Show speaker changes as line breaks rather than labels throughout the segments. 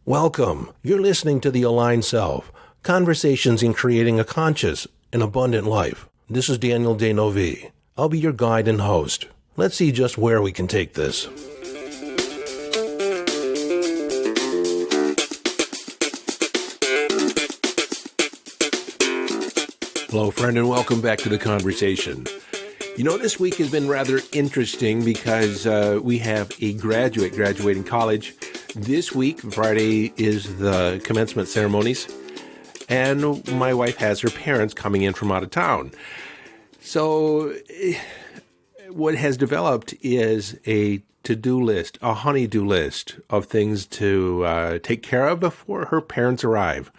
Welcome. You're listening to The Aligned Self, Conversations in Creating a Conscious and Abundant Life. This is Daniel Denovi. I'll be your guide and host. Let's see just where we can take this. Hello, friend, and welcome back to the conversation. You know, this week has been rather interesting because we have a graduate graduating college. This week, Friday, is the commencement ceremonies, and my wife has her parents coming in from out of town. So what has developed is a to-do list, a honey-do list of things to take care of before her parents arrive.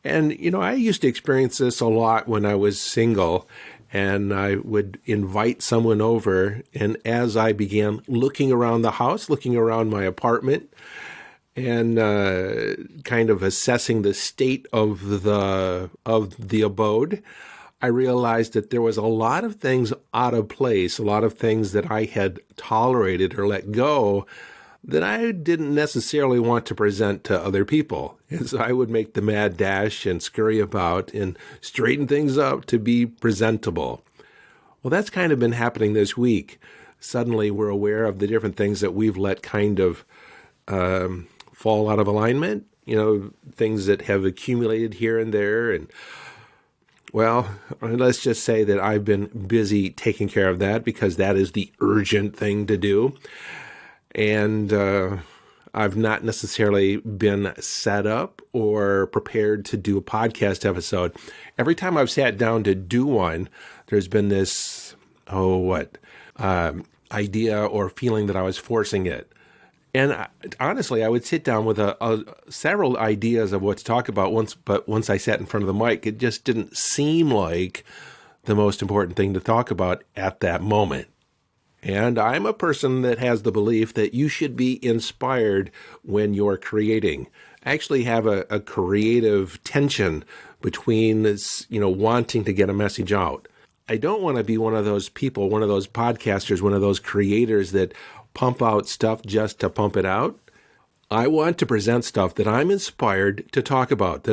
And, you know, I used to experience this a lot when I was single, and I would invite someone over, and as I began looking around the house, looking around my apartment, and kind of assessing the state of the abode, I realized that there was a lot of things out of place, a lot of things that I had tolerated or let go that I didn't necessarily want to present to other people. And so I would make the mad dash and scurry about and straighten things up to be presentable. Well, that's kind of been happening this week. Suddenly we're aware of the different things that we've let kind of fall out of alignment, you know, things that have accumulated here and there. And well, let's just say that I've been busy taking care of that because that is the urgent thing to do. And I've not necessarily been set up or prepared to do a podcast episode. Every time I've sat down to do one, there's been this, idea or feeling that I was forcing it. And honestly, I would sit down with several ideas of what to talk about but once I sat in front of the mic, it just didn't seem like the most important thing to talk about at that moment. And I'm a person that has the belief that you should be inspired when you're creating. Actually have a creative tension between this, you know, wanting to get a message out. I don't want to be one of those people, one of those podcasters, one of those creators that pump out stuff just to pump it out. I want to present stuff that I'm inspired to talk about,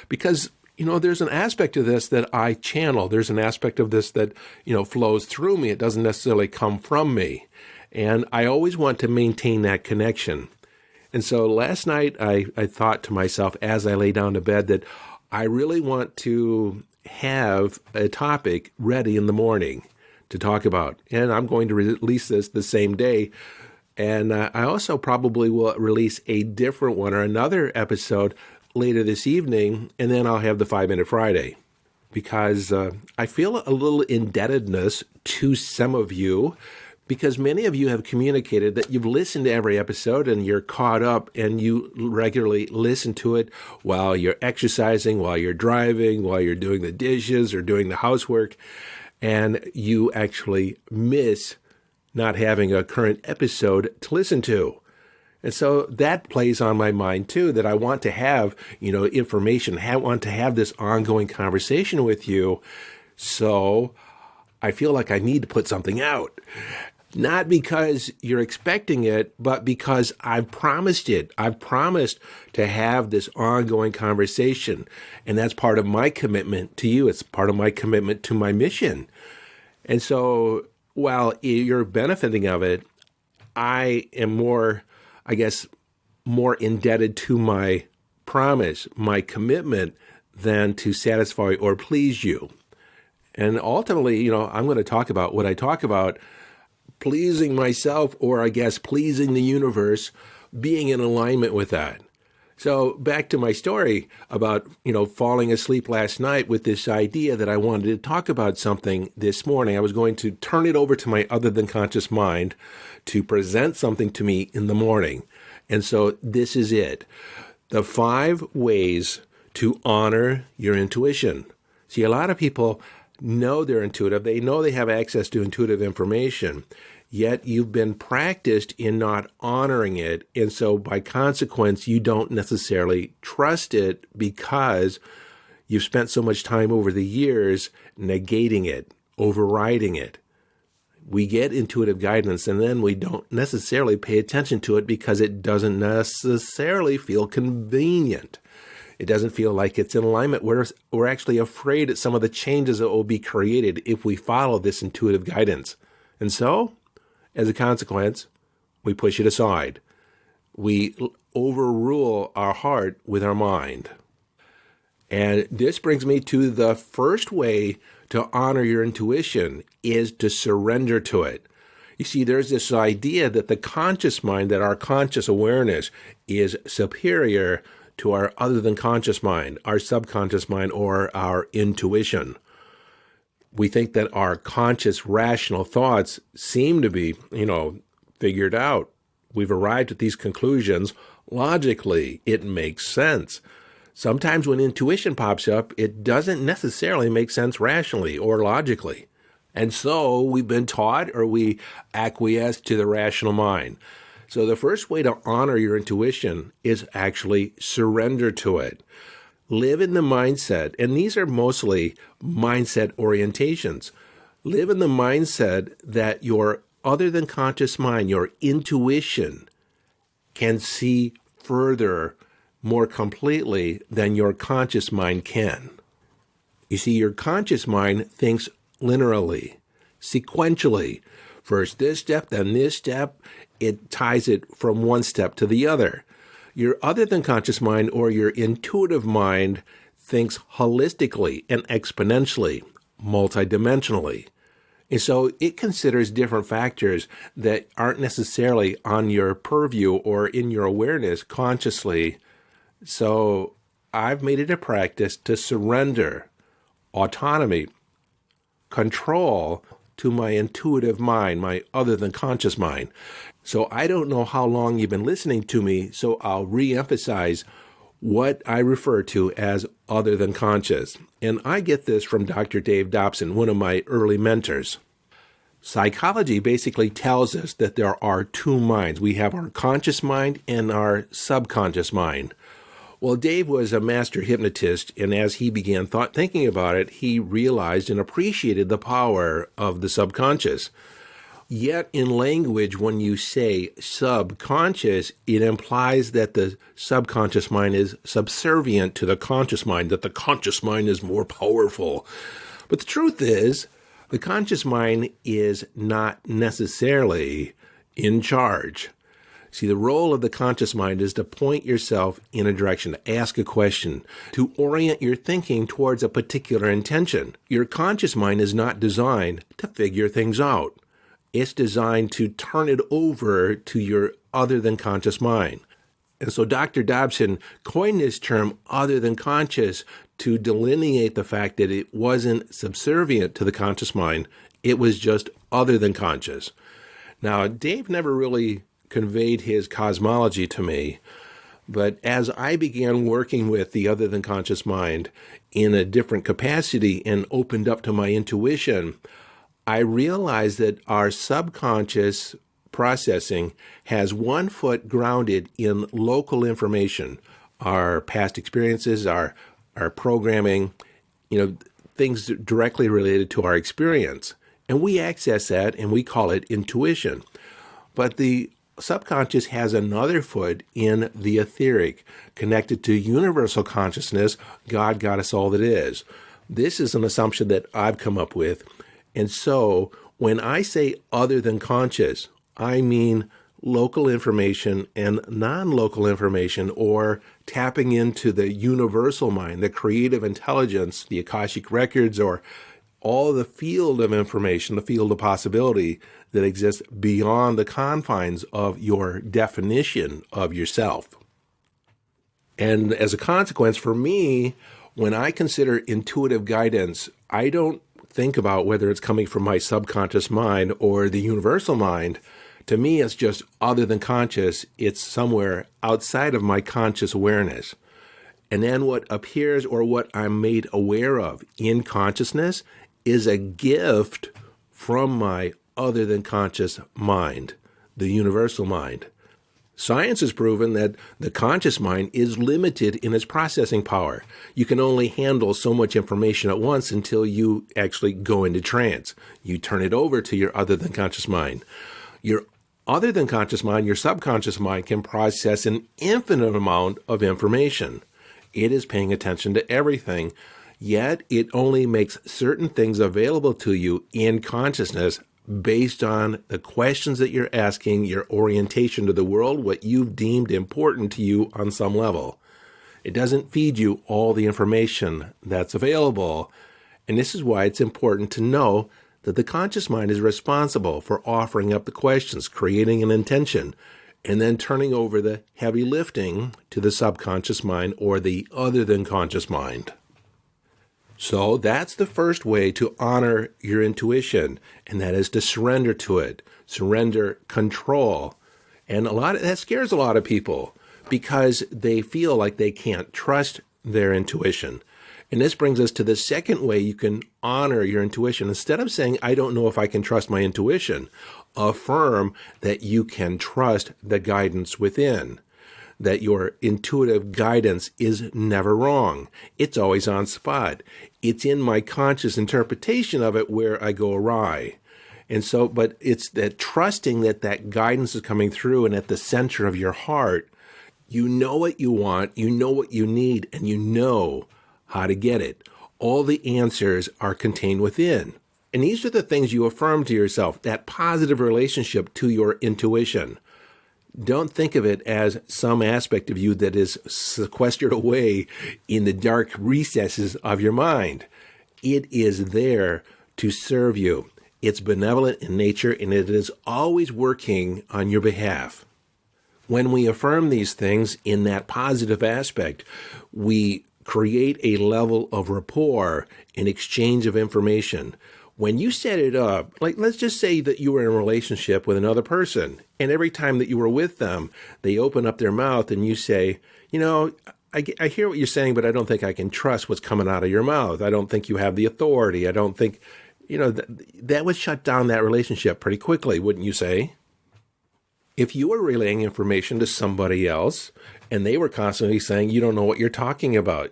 because you know, there's an aspect of this that I channel. There's an aspect of this that, you know, flows through me. It doesn't necessarily come from me. And I always want to maintain that connection. And so last night I thought to myself as I lay down to bed that I really want to have a topic ready in the morning to talk about. And I'm going to release this the same day. And I also probably will release a different one or another episode later this evening, and then I'll have the 5-Minute Friday, because I feel a little indebtedness to some of you, because many of you have communicated that you've listened to every episode and you're caught up and you regularly listen to it while you're exercising, while you're driving, while you're doing the dishes or doing the housework, and you actually miss not having a current episode to listen to. And so that plays on my mind too, that I want to have, you know, information. I want to have this ongoing conversation with you. So I feel like I need to put something out. Not because you're expecting it, but because I've promised it. I've promised to have this ongoing conversation. And that's part of my commitment to you. It's part of my commitment to my mission. And so while you're benefiting of it, I am more indebted to my promise, my commitment, than to satisfy or please you. And ultimately, you know, I'm going to talk about what I talk about, pleasing myself, or I guess pleasing the universe, being in alignment with that. So back to my story about, you know, falling asleep last night with this idea that I wanted to talk about something this morning. I was going to turn it over to my other than conscious mind to present something to me in the morning. And so this is it. The 5 ways to honor your intuition. See, a lot of people know they're intuitive. They know they have access to intuitive information, yet you've been practiced in not honoring it. And so by consequence, you don't necessarily trust it because you've spent so much time over the years negating it, overriding it. We get intuitive guidance and then we don't necessarily pay attention to it because it doesn't necessarily feel convenient. It doesn't feel like it's in alignment. We're actually afraid at some of the changes that will be created if we follow this intuitive guidance. And so, as a consequence, we push it aside. We overrule our heart with our mind. And this brings me to the first way to honor your intuition is to surrender to it. You see, there's this idea that the conscious mind, that our conscious awareness is superior to our other than conscious mind, our subconscious mind, or our intuition. We think that our conscious rational thoughts seem to be, figured out. We've arrived at these conclusions logically. It makes sense. Sometimes when intuition pops up, it doesn't necessarily make sense rationally or logically. And so we've been taught or we acquiesce to the rational mind. So the first way to honor your intuition is actually surrender to it. Live in the mindset, and these are mostly mindset orientations. Live in the mindset that your other than conscious mind, your intuition, can see further more completely than your conscious mind can. You see, your conscious mind thinks linearly, sequentially. First this step, then this step. It ties it from one step to the other. Your other than conscious mind or your intuitive mind thinks holistically and exponentially, multidimensionally. And so it considers different factors that aren't necessarily on your purview or in your awareness consciously. So I've made it a practice to surrender autonomy, control to my intuitive mind, my other than conscious mind. So I don't know how long you've been listening to me, so I'll re-emphasize what I refer to as other than conscious. And I get this from Dr. Dave Dobson, one of my early mentors. Psychology basically tells us that there are two minds. We have our conscious mind and our subconscious mind. Well, Dave was a master hypnotist, and as he began thinking about it, he realized and appreciated the power of the subconscious. Yet in language, when you say subconscious, it implies that the subconscious mind is subservient to the conscious mind, that the conscious mind is more powerful. But the truth is, the conscious mind is not necessarily in charge. See, the role of the conscious mind is to point yourself in a direction, to ask a question, to orient your thinking towards a particular intention. Your conscious mind is not designed to figure things out. It's designed to turn it over to your other than conscious mind. And so Dr. Dobson coined this term other than conscious to delineate the fact that it wasn't subservient to the conscious mind. It was just other than conscious. Now, Dave never really conveyed his cosmology to me, but as I began working with the other than conscious mind in a different capacity and opened up to my intuition, I realized that our subconscious processing has one foot grounded in local information, our past experiences, our programming, things directly related to our experience. And we access that and we call it intuition. But the subconscious has another foot in the etheric, connected to universal consciousness, God, Goddess, all that is. This is an assumption that I've come up with. And so when I say other than conscious, I mean local information and non-local information, or tapping into the universal mind, the creative intelligence, the Akashic records, or all the field of information, the field of possibility that exists beyond the confines of your definition of yourself. And as a consequence, for me, when I consider intuitive guidance, I don't think about whether it's coming from my subconscious mind or the universal mind. To me, it's just other than conscious. It's somewhere outside of my conscious awareness. And then what appears or what I'm made aware of in consciousness is a gift from my other than conscious mind, the universal mind. Science has proven that the conscious mind is limited in its processing power. You can only handle so much information at once until you actually go into trance. You turn it over to your other than conscious mind. Your other than conscious mind, your subconscious mind, can process an infinite amount of information. It is paying attention to everything, yet it only makes certain things available to you in consciousness based on the questions that you're asking, your orientation to the world, what you've deemed important to you on some level. It doesn't feed you all the information that's available. And this is why it's important to know that the conscious mind is responsible for offering up the questions, creating an intention, and then turning over the heavy lifting to the subconscious mind or the other than conscious mind. So that's the first way to honor your intuition, and that is to surrender to it, surrender control. And that scares a lot of people because they feel like they can't trust their intuition. And this brings us to the second way you can honor your intuition. Instead of saying, I don't know if I can trust my intuition, affirm that you can trust the guidance within, that your intuitive guidance is never wrong. It's always on spot. It's in my conscious interpretation of it where I go awry. And so, but it's that trusting that guidance is coming through, and at the center of your heart, you know what you want, you know what you need, and you know how to get it. All the answers are contained within. And these are the things you affirm to yourself, that positive relationship to your intuition. Don't think of it as some aspect of you that is sequestered away in the dark recesses of your mind. It is there to serve you. It's benevolent in nature, and it is always working on your behalf. When we affirm these things in that positive aspect, we create a level of rapport and exchange of information. When you set it up, like let's just say that you were in a relationship with another person, and every time that you were with them, they open up their mouth and you say, I hear what you're saying, but I don't think I can trust what's coming out of your mouth. I don't think you have the authority. I don't think, that would shut down that relationship pretty quickly, wouldn't you say? If you were relaying information to somebody else and they were constantly saying, you don't know what you're talking about,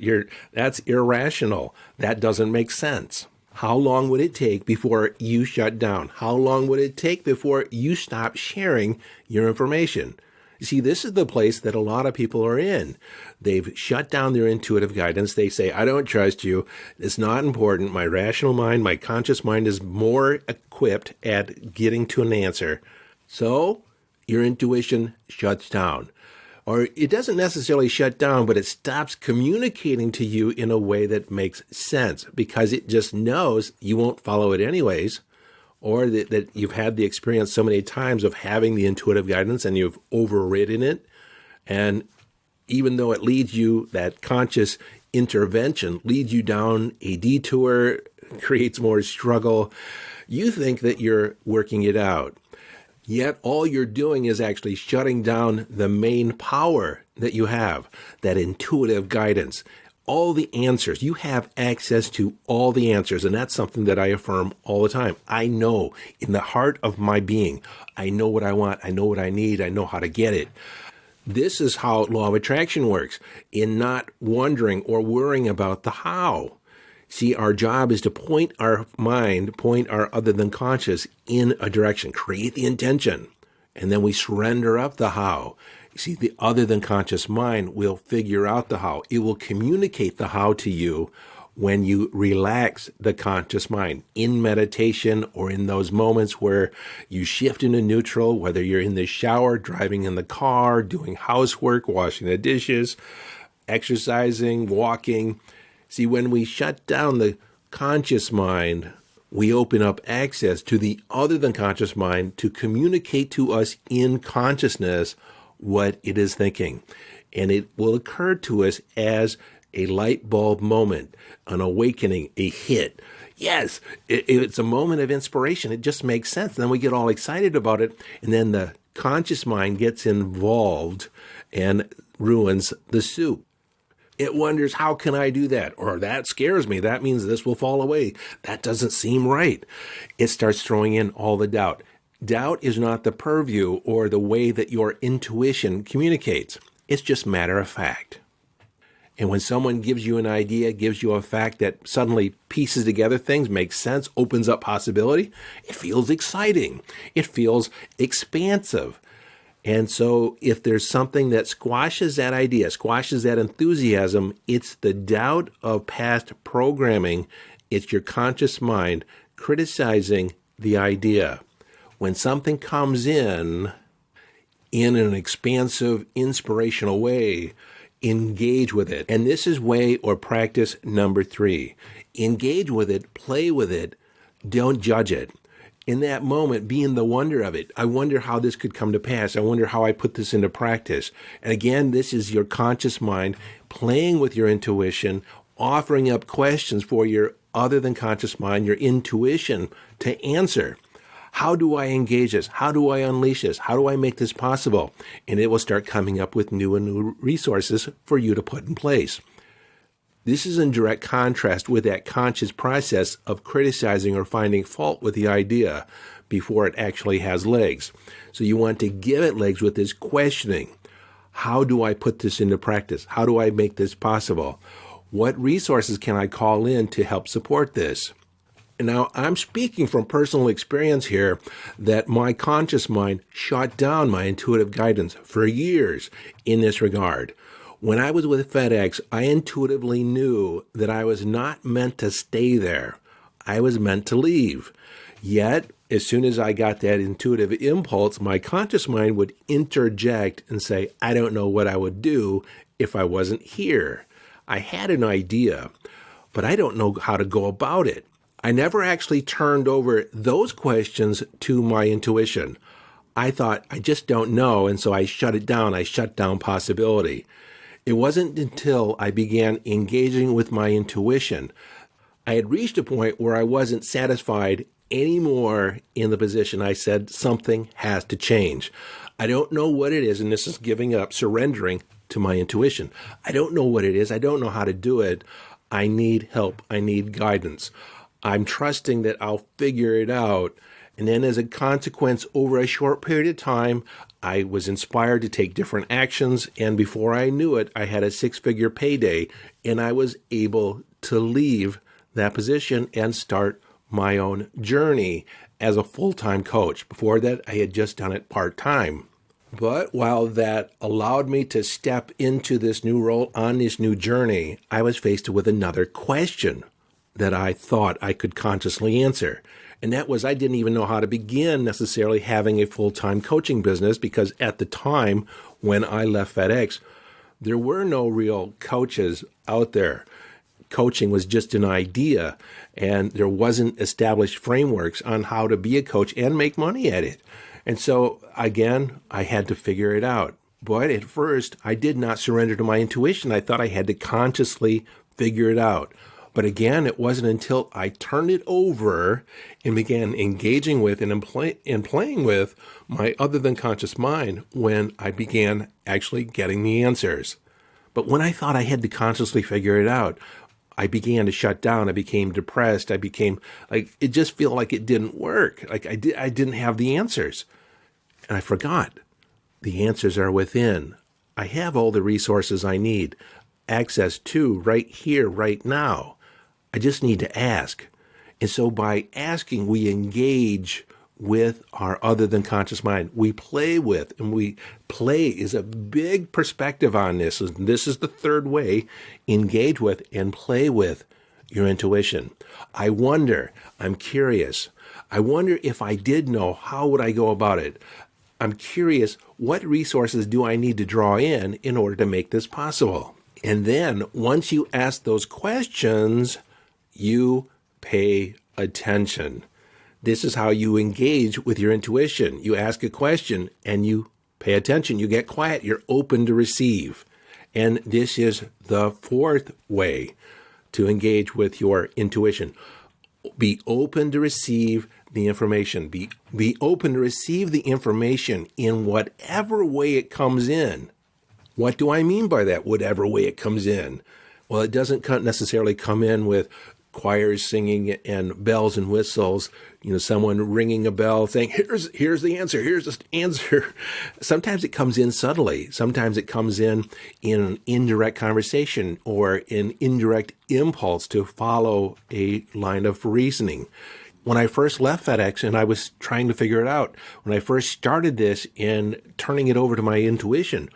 that's irrational, that doesn't make sense. How long would it take before you shut down? How long would it take before you stop sharing your information? You see, this is the place that a lot of people are in. They've shut down their intuitive guidance. They say, I don't trust you. It's not important. My rational mind, my conscious mind is more equipped at getting to an answer. So your intuition shuts down. Or it doesn't necessarily shut down, but it stops communicating to you in a way that makes sense because it just knows you won't follow it anyways, or that you've had the experience so many times of having the intuitive guidance and you've overridden it. And even though it leads you, that conscious intervention leads you down a detour, creates more struggle, you think that you're working it out. Yet all you're doing is actually shutting down the main power that you have, that intuitive guidance, all the answers. You have access to all the answers, and that's something that I affirm all the time. I know in the heart of my being, I know what I want, I know what I need, I know how to get it. This is how law of attraction works, in not wondering or worrying about the how. See, our job is to point our mind, point our other than conscious in a direction, create the intention, and then we surrender up the how. You see, the other than conscious mind will figure out the how. It will communicate the how to you when you relax the conscious mind in meditation or in those moments where you shift into neutral, whether you're in the shower, driving in the car, doing housework, washing the dishes, exercising, walking. See, when we shut down the conscious mind, we open up access to the other than conscious mind to communicate to us in consciousness what it is thinking. And it will occur to us as a light bulb moment, an awakening, a hit. Yes, it's a moment of inspiration. It just makes sense. Then we get all excited about it, and then the conscious mind gets involved and ruins the soup. It wonders, how can I do that? Or that scares me. That means this will fall away. That doesn't seem right. It starts throwing in all the doubt. Doubt is not the purview or the way that your intuition communicates. It's just matter of fact. And when someone gives you an idea, gives you a fact that suddenly pieces together things, makes sense, opens up possibility, it feels exciting. It feels expansive. And so if there's something that squashes that idea, squashes that enthusiasm, it's the doubt of past programming. It's your conscious mind criticizing the idea. When something comes in an expansive, inspirational way, engage with it. And this is way or practice number 3. Engage with it, play with it, don't judge it. In that moment, be in the wonder of it. I wonder how this could come to pass. I wonder how I put this into practice. And again, this is your conscious mind playing with your intuition, offering up questions for your other than conscious mind, your intuition, to answer. How do I engage this? How do I unleash this? How do I make this possible? And it will start coming up with new and new resources for you to put in place. This is in direct contrast with that conscious process of criticizing or finding fault with the idea before it actually has legs. So you want to give it legs with this questioning. How do I put this into practice? How do I make this possible? What resources can I call in to help support this? Now, I'm speaking from personal experience here that my conscious mind shut down my intuitive guidance for years in this regard. When I was with FedEx, I intuitively knew that I was not meant to stay there. I was meant to leave. Yet, as soon as I got that intuitive impulse, my conscious mind would interject and say, I don't know what I would do if I wasn't here. I had an idea, but I don't know how to go about it. I never actually turned over those questions to my intuition. I thought, I just don't know, and so I shut it down. I shut down possibility. It wasn't until I began engaging with my intuition. I had reached a point where I wasn't satisfied anymore in the position. I said, something has to change. I don't know what it is, and this is giving up, surrendering to my intuition. I don't know what it is. I don't know how to do it. I need help. I need guidance. I'm trusting that I'll figure it out. And then as a consequence, over a short period of time, I was inspired to take different actions. And before I knew it, I had a 6-figure payday, and I was able to leave that position and start my own journey as a full-time coach. Before that, I had just done it part-time. But while that allowed me to step into this new role on this new journey, I was faced with another question that I thought I could consciously answer. And that was, I didn't even know how to begin necessarily having a full-time coaching business, because at the time when I left FedEx, there were no real coaches out there. Coaching was just an idea, and there wasn't established frameworks on how to be a coach and make money at it. And so, again, I had to figure it out. But at first, I did not surrender to my intuition. I thought I had to consciously figure it out. But again, it wasn't until I turned it over and began engaging with and playing with my other than conscious mind when I began actually getting the answers. But when I thought I had to consciously figure it out, I began to shut down. I became depressed. I became like, it just felt like it didn't work. Like I didn't have the answers. And I forgot. The answers are within. I have all the resources I need access to right here, right now. I just need to ask. And so by asking, we engage with our other than conscious mind. We play with, and we play is a big perspective on this. And this is the third way: engage with and play with your intuition. I wonder, I'm curious. I wonder if I did know, how would I go about it? I'm curious, what resources do I need to draw in order to make this possible? And then once you ask those questions, you pay attention. This is how you engage with your intuition. You ask a question and you pay attention. You get quiet. You're open to receive. And this is the fourth way to engage with your intuition. Be open to receive the information. Be open to receive the information in whatever way it comes in. What do I mean by that? Whatever way it comes in. Well, it doesn't necessarily come in with choirs singing and bells and whistles, someone ringing a bell saying, here's the answer, here's the answer. Sometimes it comes in subtly. Sometimes it comes in an indirect conversation or an indirect impulse to follow a line of reasoning. When I first left FedEx and I was trying to figure it out, when I first started this and turning it over to my intuition,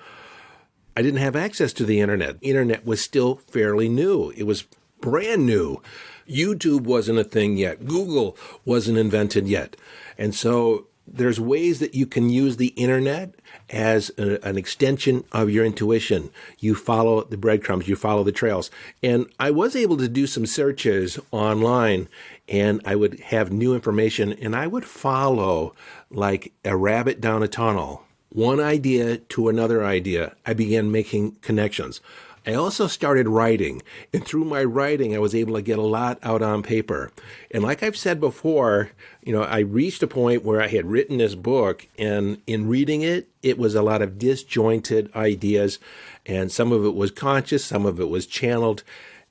I didn't have access to the internet. The internet was still fairly new. It was brand new. YouTube wasn't a thing yet. Google wasn't invented yet. And so there's ways that you can use the internet as an extension of your intuition. You follow the breadcrumbs, you follow the trails. And I was able to do some searches online, and I would have new information, and I would follow like a rabbit down a tunnel. One idea to another idea. I began making connections. I also started writing, and through my writing, I was able to get a lot out on paper. And like I've said before, I reached a point where I had written this book, and in reading it, it was a lot of disjointed ideas, and some of it was conscious, some of it was channeled.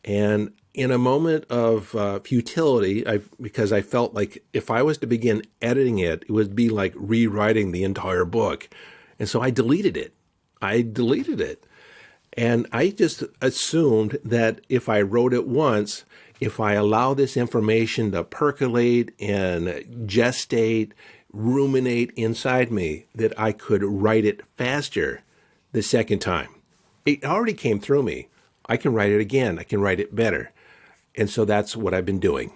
And in a moment of futility, because I felt like if I was to begin editing it, it would be like rewriting the entire book. And so I deleted it. And I just assumed that if I wrote it once, if I allow this information to percolate and gestate, ruminate inside me, that I could write it faster the second time. It already came through me. I can write it again. I can write it better. And so that's what I've been doing.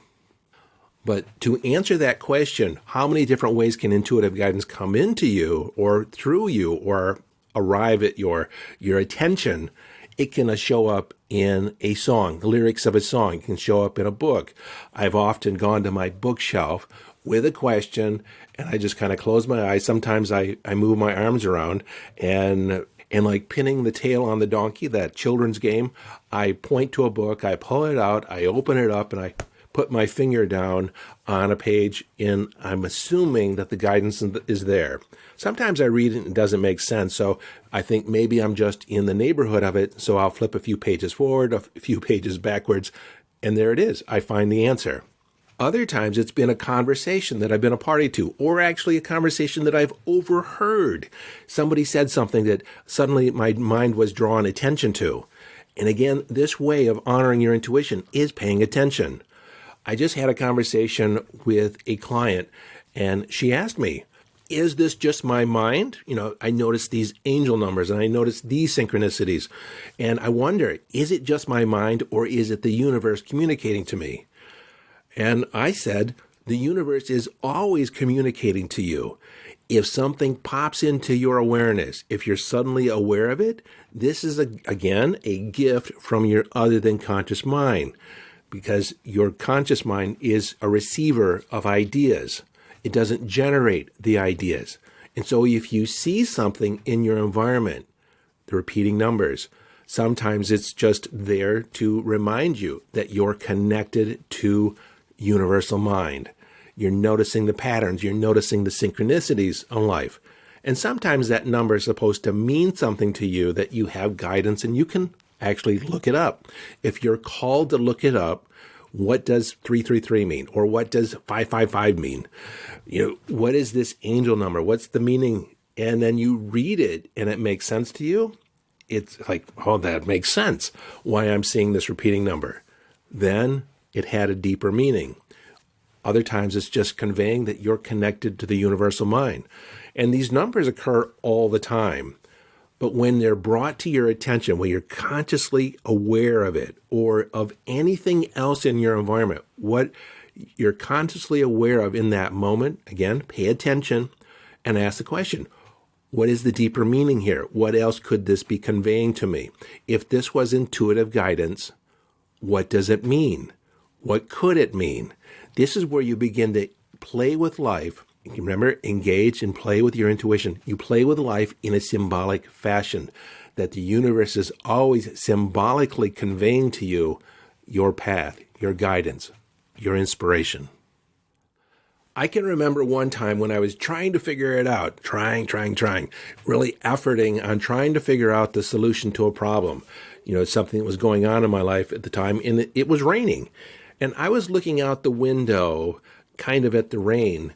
But to answer that question, how many different ways can intuitive guidance come into you or through you or arrive at your attention? It can show up in a song, the lyrics of a song. It can show up in a book. I've often gone to my bookshelf with a question, and I just kind of close my eyes. Sometimes I move my arms around, and like pinning the tail on the donkey, that children's game, I point to a book, I pull it out, I open it up, and I put my finger down on a page, and I'm assuming that the guidance is there. Sometimes I read it and it doesn't make sense, so I think maybe I'm just in the neighborhood of it, so I'll flip a few pages forward, a few pages backwards, and there it is. I find the answer. Other times it's been a conversation that I've been a party to, or actually a conversation that I've overheard. Somebody said something that suddenly my mind was drawn attention to. And again, this way of honoring your intuition is paying attention. I just had a conversation with a client, and she asked me, is this just my mind? I noticed these angel numbers, and I noticed these synchronicities. And I wonder, is it just my mind, or is it the universe communicating to me? And I said, the universe is always communicating to you. If something pops into your awareness, if you're suddenly aware of it, this is, again, a gift from your other than conscious mind, because your conscious mind is a receiver of ideas. It doesn't generate the ideas. And so if you see something in your environment, the repeating numbers, sometimes it's just there to remind you that you're connected to universal mind. You're noticing the patterns. You're noticing the synchronicities in life. And sometimes that number is supposed to mean something to you, that you have guidance and you can actually look it up. If you're called to look it up, what does 333 mean? Or what does 555 mean? What is this angel number? What's the meaning? And then you read it and it makes sense to you. It's like, oh, that makes sense why I'm seeing this repeating number. Then it had a deeper meaning. Other times it's just conveying that you're connected to the universal mind. And these numbers occur all the time. But when they're brought to your attention, when you're consciously aware of it or of anything else in your environment, what you're consciously aware of in that moment, again, pay attention and ask the question, what is the deeper meaning here? What else could this be conveying to me? If this was intuitive guidance, what does it mean? What could it mean? This is where you begin to play with life. Remember, engage and play with your intuition. You play with life in a symbolic fashion, that the universe is always symbolically conveying to you your path, your guidance, your inspiration. I can remember one time when I was trying to figure it out, trying, really efforting on trying to figure out the solution to a problem. Something that was going on in my life at the time, and it was raining. And I was looking out the window kind of at the rain,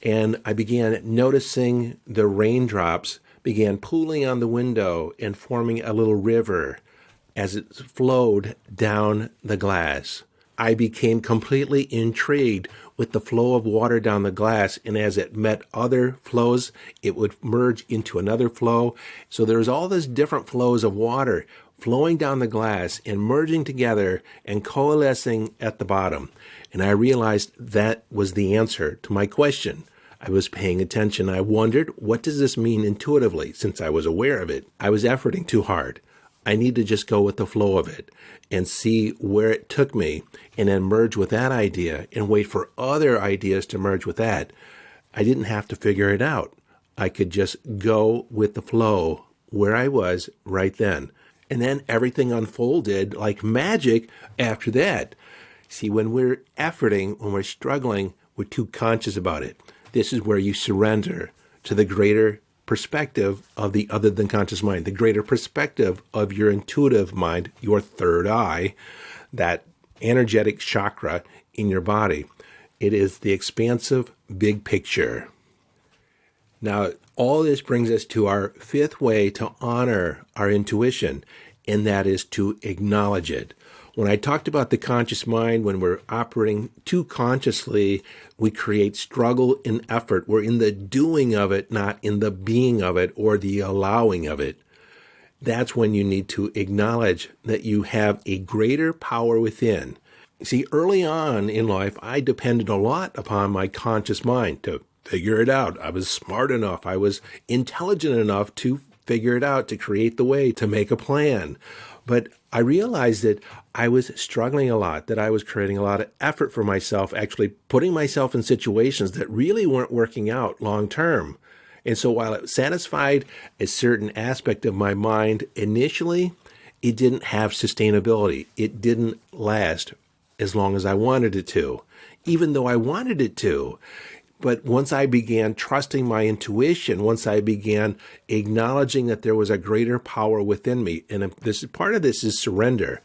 and I began noticing the raindrops began pooling on the window and forming a little river as it flowed down the glass. I became completely intrigued with the flow of water down the glass, and as it met other flows, it would merge into another flow. So there's all these different flows of water flowing down the glass and merging together and coalescing at the bottom. And I realized that was the answer to my question. I was paying attention. I wondered, what does this mean intuitively? Since I was aware of it, I was efforting too hard. I need to just go with the flow of it and see where it took me and then merge with that idea and wait for other ideas to merge with that. I didn't have to figure it out. I could just go with the flow where I was right then. And then everything unfolded like magic after that. See, when we're efforting, when we're struggling, we're too conscious about it. This is where you surrender to the greater perspective of the other than conscious mind, the greater perspective of your intuitive mind, your third eye, that energetic chakra in your body. It is the expansive big picture. Now, all this brings us to our fifth way to honor our intuition, and that is to acknowledge it. When I talked about the conscious mind, when we're operating too consciously, we create struggle and effort. We're in the doing of it, not in the being of it or the allowing of it. That's when you need to acknowledge that you have a greater power within. See, early on in life, I depended a lot upon my conscious mind to figure it out. I was smart enough. I was intelligent enough to figure it out, to create the way, to make a plan. But I realized that I was struggling a lot, that I was creating a lot of effort for myself, actually putting myself in situations that really weren't working out long term. And so while it satisfied a certain aspect of my mind initially, it didn't have sustainability. It didn't last as long as I wanted it to, even though I wanted it to. But once I began trusting my intuition, once I began acknowledging that there was a greater power within me, and this part of this is surrender.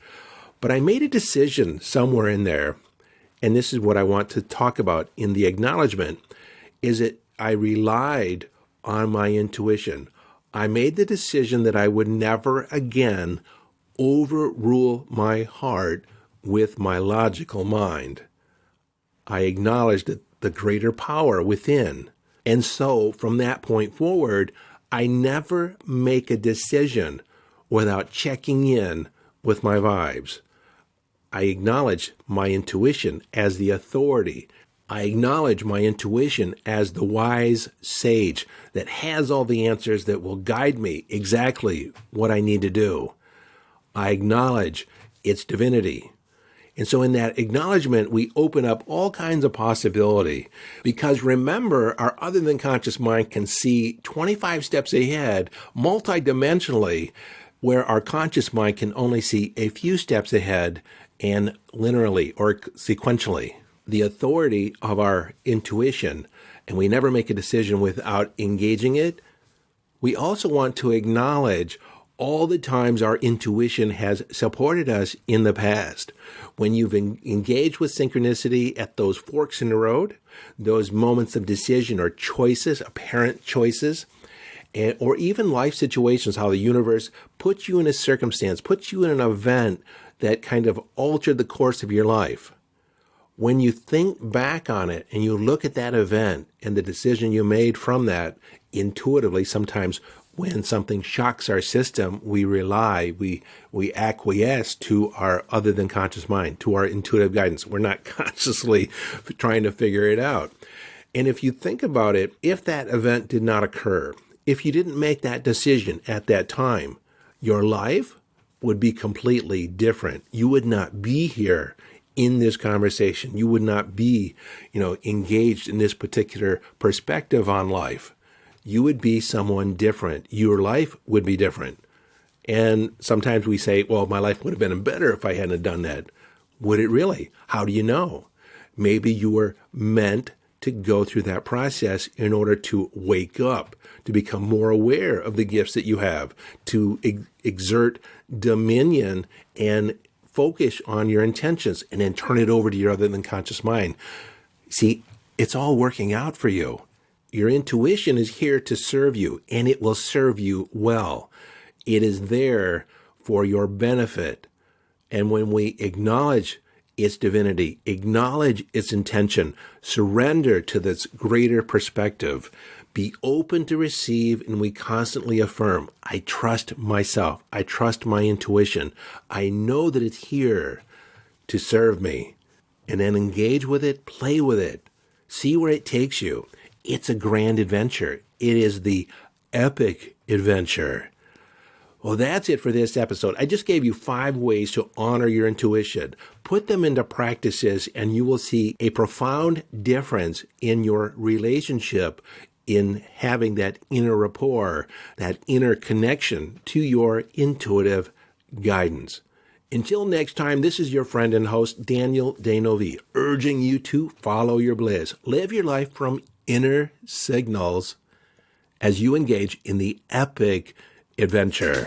But I made a decision somewhere in there, and this is what I want to talk about in the acknowledgement, is that I relied on my intuition. I made the decision that I would never again overrule my heart with my logical mind. I acknowledged that the greater power within. And so from that point forward, I never make a decision without checking in with my vibes. I acknowledge my intuition as the authority. I acknowledge my intuition as the wise sage that has all the answers that will guide me exactly what I need to do. I acknowledge its divinity. And so in that acknowledgement, we open up all kinds of possibility. Because remember, our other than conscious mind can see 25 steps ahead, multidimensionally, where our conscious mind can only see a few steps ahead and linearly or sequentially. The authority of our intuition, and we never make a decision without engaging it. We also want to acknowledge all the times our intuition has supported us in the past. When you've engaged with synchronicity at those forks in the road, those moments of decision or choices, apparent choices, or even life situations, how the universe puts you in a circumstance, puts you in an event that kind of altered the course of your life. When you think back on it and you look at that event and the decision you made from that intuitively, sometimes when something shocks our system, we rely, we acquiesce to our other than conscious mind, to our intuitive guidance. We're not consciously trying to figure it out. And if you think about it, if that event did not occur, if you didn't make that decision at that time, your life would be completely different. You would not be here in this conversation. You would not be, engaged in this particular perspective on life. You would be someone different. Your life would be different. And sometimes we say, well, my life would have been better if I hadn't done that. Would it really? How do you know? Maybe you were meant to go through that process in order to wake up, to become more aware of the gifts that you have, to exert dominion and focus on your intentions and then turn it over to your other than conscious mind. See, it's all working out for you. Your intuition is here to serve you, and it will serve you well. It is there for your benefit. And when we acknowledge its divinity, acknowledge its intention, surrender to this greater perspective, be open to receive, and we constantly affirm, I trust myself. I trust my intuition. I know that it's here to serve me. And then engage with it, play with it, see where it takes you. It's a grand adventure. It is the epic adventure. Well, that's it for this episode. I just gave you 5 ways to honor your intuition. Put them into practices, and you will see a profound difference in your relationship in having that inner rapport, that inner connection to your intuitive guidance. Until next time, this is your friend and host, Daniel Denovi, urging you to follow your bliss. Live your life from inner signals as you engage in the epic adventure.